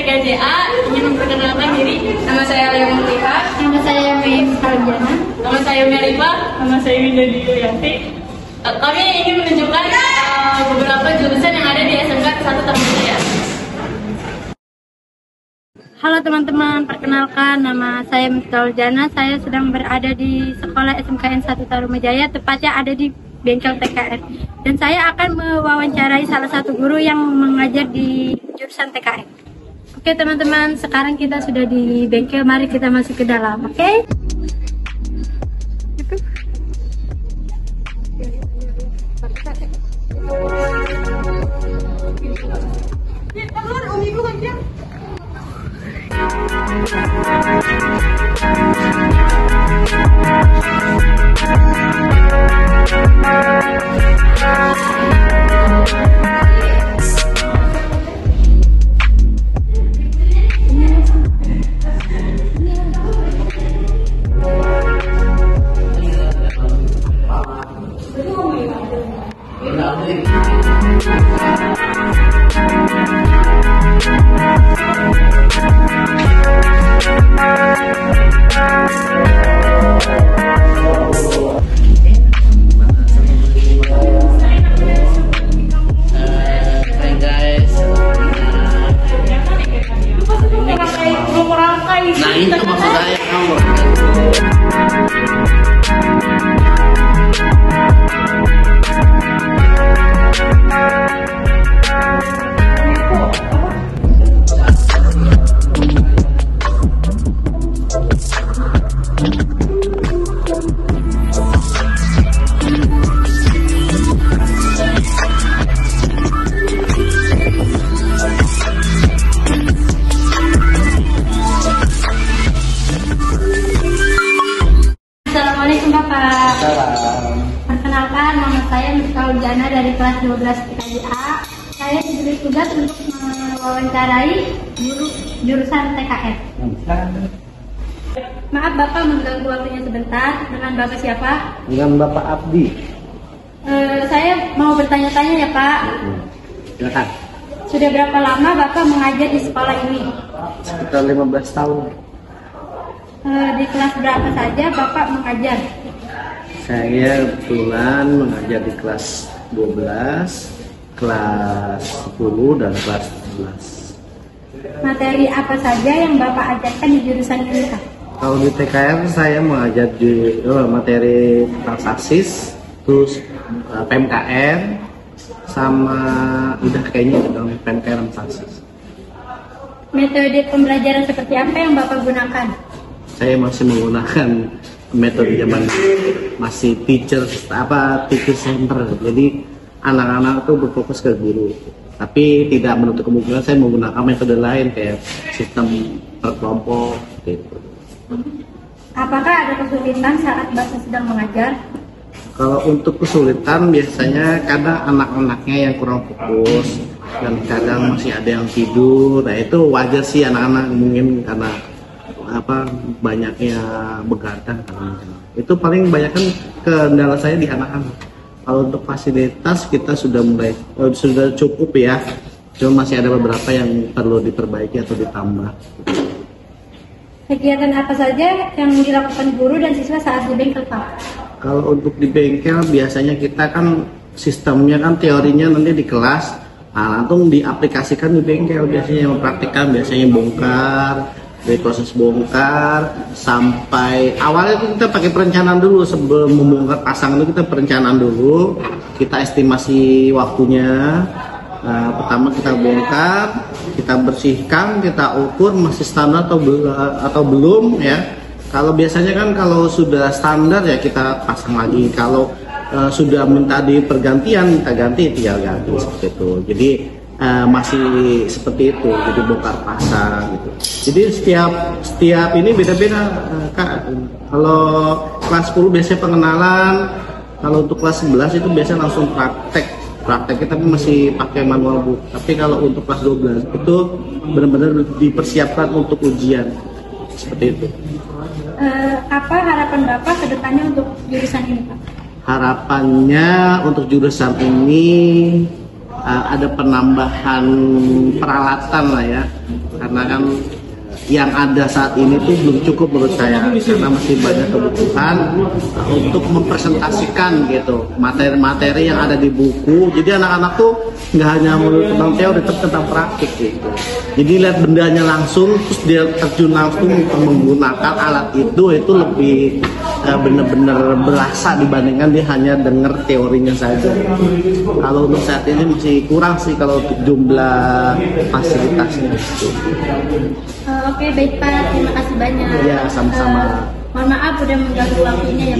TKJA ingin memperkenalkan diri. Nama saya Leo Mutiha. Nama saya Mei Sarjana. Nama saya Melipa. Nama saya Winda Diyanti. Kami ingin menunjukkan beberapa jurusan yang ada di SMK 1 Tarumajaya. Halo teman-teman, perkenalkan nama saya Miftaul Jana. Saya sedang berada di sekolah SMKN 1 Tarumajaya, tepatnya ada di bengkel TKR. Dan saya akan mewawancarai salah satu guru yang mengajar di jurusan TKR. Oke teman-teman, sekarang kita sudah di bengkel, mari kita masuk ke dalam, oke? Nah itu maksud saya kamu. Assalamualaikum Bapak. Salam. Perkenalkan, nama saya Miftaul Jana dari kelas 12 TKJA. Saya diberi tugas untuk mewawancarai guru jurusan TKR. Maaf Bapak mengganggu waktunya sebentar. Dengan Bapak siapa? Dengan Bapak Abdi. Saya mau bertanya-tanya ya Pak. Silakan. Sudah berapa lama Bapak mengajar di sekolah ini? Sekitar 15 tahun. Di kelas berapa saja Bapak mengajar? Saya kebetulan mengajar di kelas 12, kelas 10 dan kelas 11. Materi apa saja yang Bapak ajarkan di jurusan ini Pak? Kalau di TKR saya mengajar di materi tentang sasis, terus PMKR, sama udah kayaknya dalam PMKR dan sasis. Metode pembelajaran seperti apa yang Bapak gunakan? Saya masih menggunakan metode zaman masih teacher center. Jadi anak-anak tuh berfokus ke guru. Tapi tidak menutup kemungkinan saya menggunakan metode lain kayak sistem berkelompok gitu. Apakah ada kesulitan saat Bapak sedang mengajar? Kalau untuk kesulitan biasanya kadang anak-anaknya yang kurang fokus dan kadang masih ada yang tidur. Nah itu wajar sih anak-anak mungkin karena banyaknya begadang kan. Itu paling banyak kan kendala saya di anak-anak. Kalau untuk fasilitas kita sudah sudah cukup ya. Cuma masih ada beberapa yang perlu diperbaiki atau ditambah. Kegiatan apa saja yang dilakukan guru dan siswa saat di bengkel Pak? Kalau untuk di bengkel biasanya kita kan sistemnya kan teorinya nanti di kelas, nah langsung diaplikasikan di bengkel biasanya mempraktikkan biasanya bongkar. Dari proses bongkar sampai awalnya itu kita pakai perencanaan dulu sebelum membongkar pasang itu kita perencanaan dulu, kita estimasi waktunya. Pertama kita bongkar, kita bersihkan, kita ukur masih standar atau belum ya. Kalau biasanya kan kalau sudah standar ya kita pasang lagi. Kalau sudah minta di pergantian kita ganti, tinggal ganti seperti itu. Jadi masih seperti itu, jadi bongkar pasang gitu. Jadi setiap ini beda-beda Kak. Kalau kelas 10 biasanya pengenalan, kalau untuk kelas 11 itu biasanya langsung praktek kita masih pakai manual book. Tapi kalau untuk kelas 12 itu benar-benar dipersiapkan untuk ujian seperti itu. Apa harapan Bapak ke depannya untuk jurusan ini Pak? Harapannya untuk jurusan ini ada penambahan peralatan lah ya, karena kan yang ada saat ini tuh belum cukup menurut saya, karena masih banyak kebutuhan untuk mempresentasikan gitu materi-materi yang ada di buku. Jadi anak-anak tuh nggak hanya menurut tentang teori, tapi tentang praktik gitu. Jadi lihat bendanya langsung, terus dia terjun langsung menggunakan alat itu lebih benar-benar berasa dibandingkan dia hanya dengar teorinya saja. Kalau untuk saat ini masih kurang sih kalau untuk jumlah fasilitasnya. Oke, baik Pak, terima kasih banyak. Ya, sama-sama. Mohon maaf udah mengganggu waktunya ya.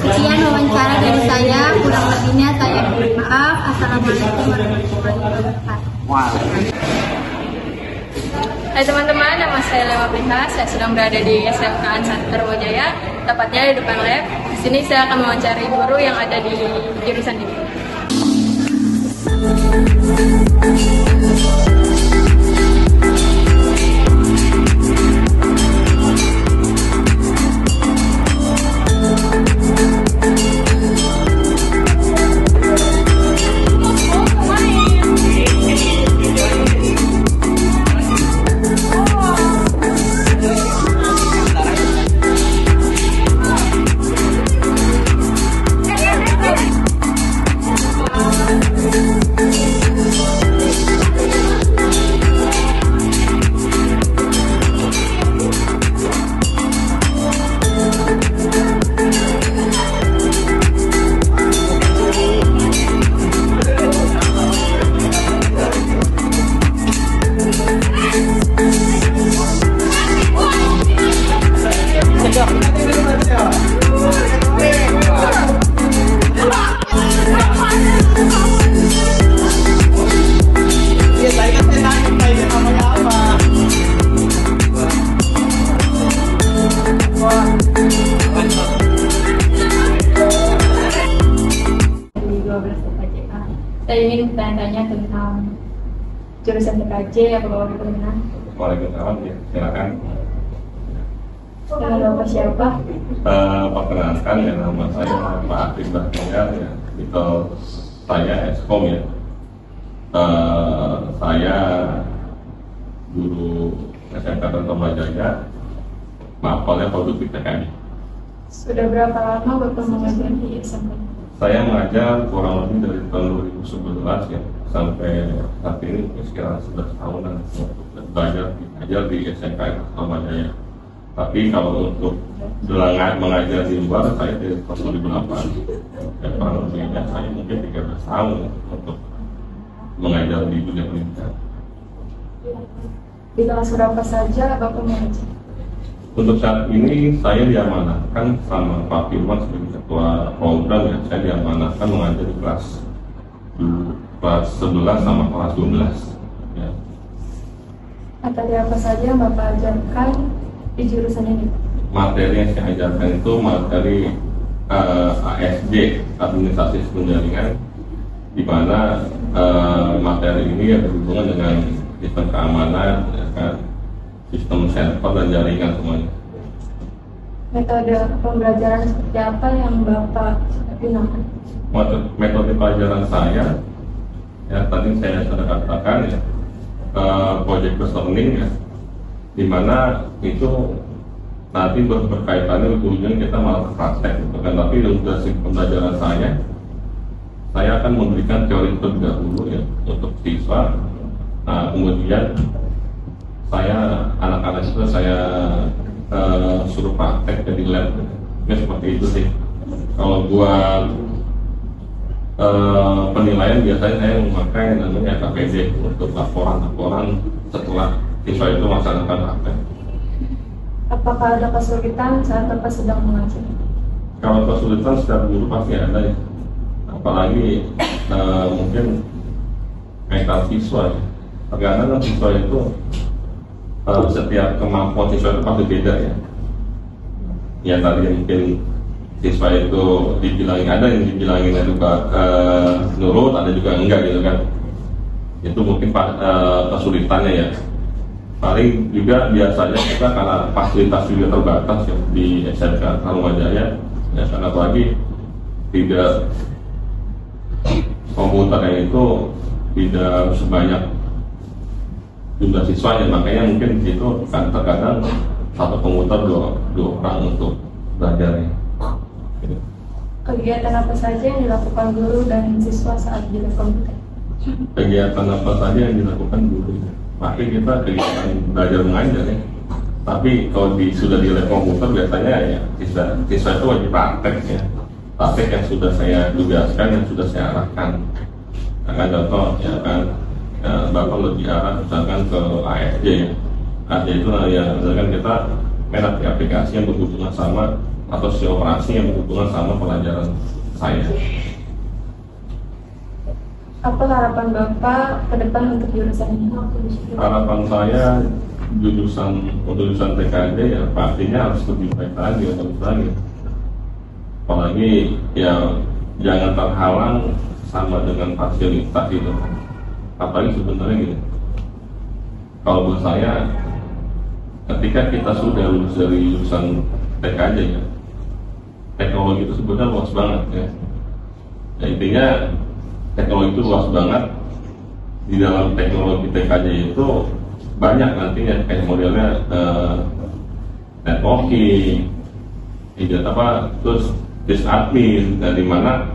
Sekian wawancara dari saya, kurang lebihnya saya mohon maaf. Assalamualaikum warahmatullahi wabarakatuh. Wow. Hai teman-teman, nama saya Lewa Prita. Saya sedang berada di SMKN 1 Tarumajaya, tepatnya di depan lab. Di sini saya akan mewawancarai guru yang ada di jurusan ini. Saya ingin bertanya tentang jurusan TKJ, apa Bapak berkenan? Waalaikumsalam, ya, silakan. Dengan Bapak siapa? Perkenalkan ya, nama saya Pak Arif Bahtiar ya, titel saya Eskom ya. Saya guru SMK Tarumajaya, mapelnya produksi TKJ. Sudah berapa lama Bapak mengajar di SMK? Saya mengajar kurang lebih dari tahun 2011 ya sampai saat ini sekitar 11 tahunan belajar mengajar di SMK Tarumajaya. Tapi kalau untuk mengajar di luar saya dari tahun 2008 dan kurang lebihnya saya mungkin 13 tahun untuk mengajar di dunia pendidikan. Di kelas berapa saja Bapak mengajar? Untuk saat ini saya diamanahkan sama Pak Firman sebagai ketua program ya, saya diamanahkan mengajar di kelas 11 sama kelas 12 ya. Materi apa saja yang Bapak ajarkan di jurusan ini? Materi yang saya ajarkan itu materi ASJ, administrasi sistem jaringan, di mana materi ini berhubungan dengan sistem keamanan ya kan, sistem server dan jaringan semuanya. Metode pembelajaran seperti apa yang Bapak gunakan? Metode pelajaran saya, ya tadi saya sudah katakan ya, project based learning ya, dimana itu nanti berkaitannya ujungnya kita malah praktek gitu kan. Tapi untuk pembelajaran saya akan memberikan teori terlebih dahulu ya untuk siswa. Nah kemudian anak-anak itu saya suruh praktek di lab ya, seperti itu sih. Kalau buat penilaian biasanya saya memakai namanya KPD untuk laporan setelah siswa itu melaksanakan praktek. Apakah ada kesulitan saat Bapak sedang mengajar? Kalau kesulitan setiap guru pasti ada ya, apalagi mungkin mental siswa ya. Terkadang siswa itu setiap kemampuan siswa itu pasti beda ya. Ya tadi mungkin siswa itu dibilangin ada yang dibilangin juga nurut, ada juga enggak gitu kan. Itu mungkin kesulitannya ya. Paling juga biasanya kita karena fasilitas juga terbatas ya di SMK Tarumajaya ya, karena lagi tidak komputernya itu tidak sebanyak jumlah siswanya, makanya mungkin di situ kan terkadang satu komputer dua orang untuk belajar. Kegiatan apa saja yang dilakukan guru dan siswa saat di lab komputer? Kegiatan apa saja yang dilakukan guru? Pasti kita kegiatan belajar mengajar ya. Tapi kalau sudah di lab komputer biasanya ya siswa itu wajib praktek ya. Praktek yang sudah saya tugaskan, yang sudah saya arahkan. Akan contoh ya kan, Bapak lebih arah misalkan ke ASJ ya. ASJ itu ya misalkan kita main aplikasi yang berhubungan sama atau si operasi yang berhubungan sama pelajaran saya. Apa harapan Bapak ke depan untuk jurusan ini? Harapan saya jurusan TKJ ya pastinya harus lebih baik lagi, terus lagi. Apalagi ya jangan terhalang sama dengan fasilitas itu. Apalagi sebenarnya gitu. Kalau buat saya, ketika kita sudah lulus dari jurusan TKJ ya, teknologi itu sebenarnya luas banget ya. Ya intinya teknologi itu luas banget. Di dalam teknologi TKJ itu banyak nantinya kayak modelnya networking, terus sysadmin, dari mana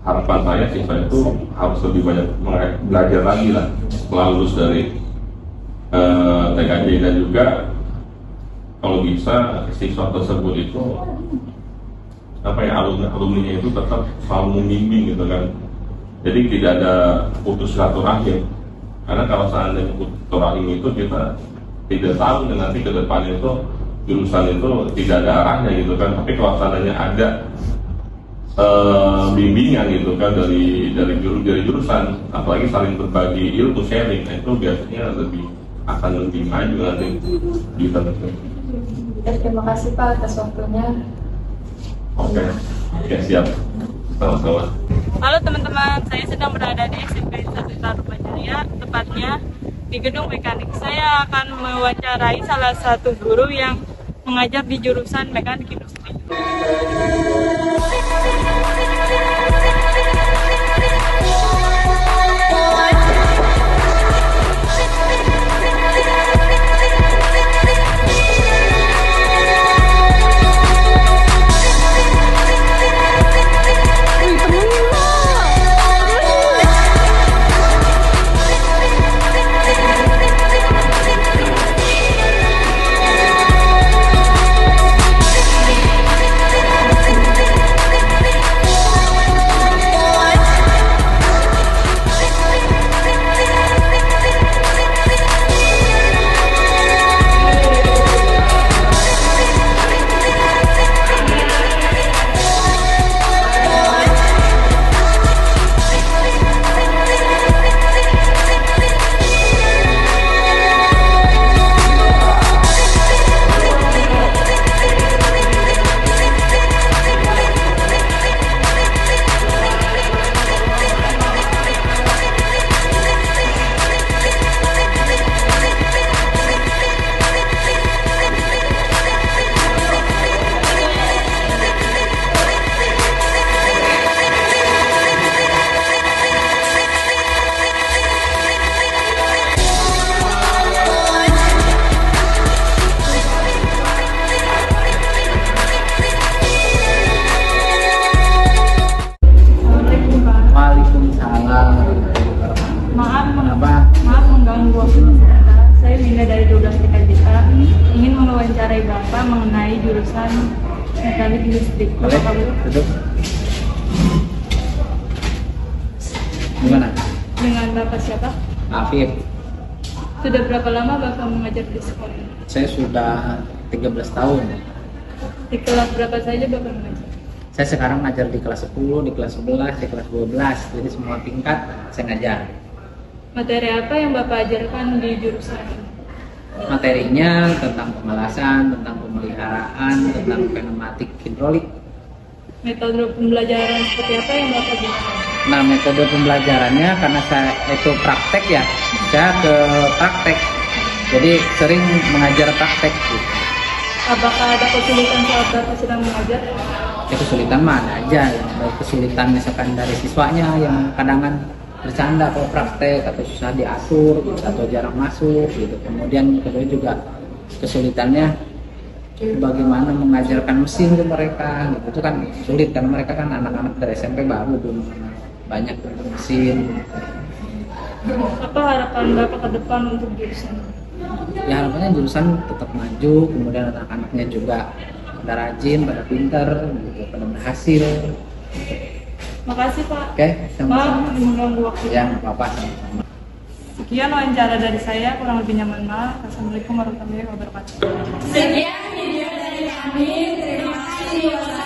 harapan saya siswa itu harus lebih banyak belajar lagi lah setelah lulus dari TKJ, dan juga kalau bisa siswa tersebut itu alumninya itu tetap selalu membimbing gitu kan. Jadi tidak ada putus silaturahim, karena kalau seandainya putus silaturahim itu kita tidak tahu nanti ke depan itu jurusan itu tidak ada arahnya gitu kan. Tapi kalau seandainya ada bimbingan gitu kan dari jurusan, apalagi saling berbagi ilmu, sharing, itu biasanya akan lebih maju nanti gitu. Terima kasih Pak atas waktunya. Oke, siap. Sama-sama. Halo teman-teman, saya sedang berada di SMK 1 Tarumajaya, tepatnya di gedung mekanik. Saya akan mewawancarai salah satu guru yang mengajar di jurusan mekanik industri. Bapak mengenai jurusan mekanik industri. Boleh, duduk. Gimana? Dengan Bapak siapa? Afif. Sudah berapa lama Bapak mengajar di sekolah ini? Saya sudah 13 tahun. Di kelas berapa saja Bapak mengajar? Saya sekarang ngajar di kelas 10, di kelas 11, di kelas 12. Jadi semua tingkat saya ngajar. Materi apa yang Bapak ajarkan di jurusan ini? Materinya tentang pemalasan, tentang pemeliharaan, tentang pneumatik hidrolik. Metode pembelajaran seperti apa yang Bapak gunakan? Nah, metode pembelajarannya karena saya itu praktek ya, saya ke praktek. Jadi sering mengajar praktek. Apakah ada kesulitan saat Bapak sedang mengajar? Ya, kesulitan mah ada aja, ya. Baik kesulitan misalkan dari siswanya yang kadang bercanda kalau praktek atau susah diatur gitu, atau jarang masuk gitu. Kemudian kedua juga kesulitannya bagaimana mengajarkan mesin ke mereka gitu. Itu kan sulit karena mereka kan anak-anak dari SMP baru belum banyak mesin. Apa harapan Bapak ke depan untuk jurusan? Ya harapannya jurusan tetap maju, kemudian anak-anaknya juga pada rajin, pada pintar gitu, pada berhasil. Makasih Pak. Oke, sama-sama. Maaf mengganggu waktu. Ya nggak apa-apa, sama-sama. Sekian wawancara dari saya, kurang lebihnya mohon maaf. Assalamualaikum warahmatullahi wabarakatuh. Sekian video dari kami. Terima kasih.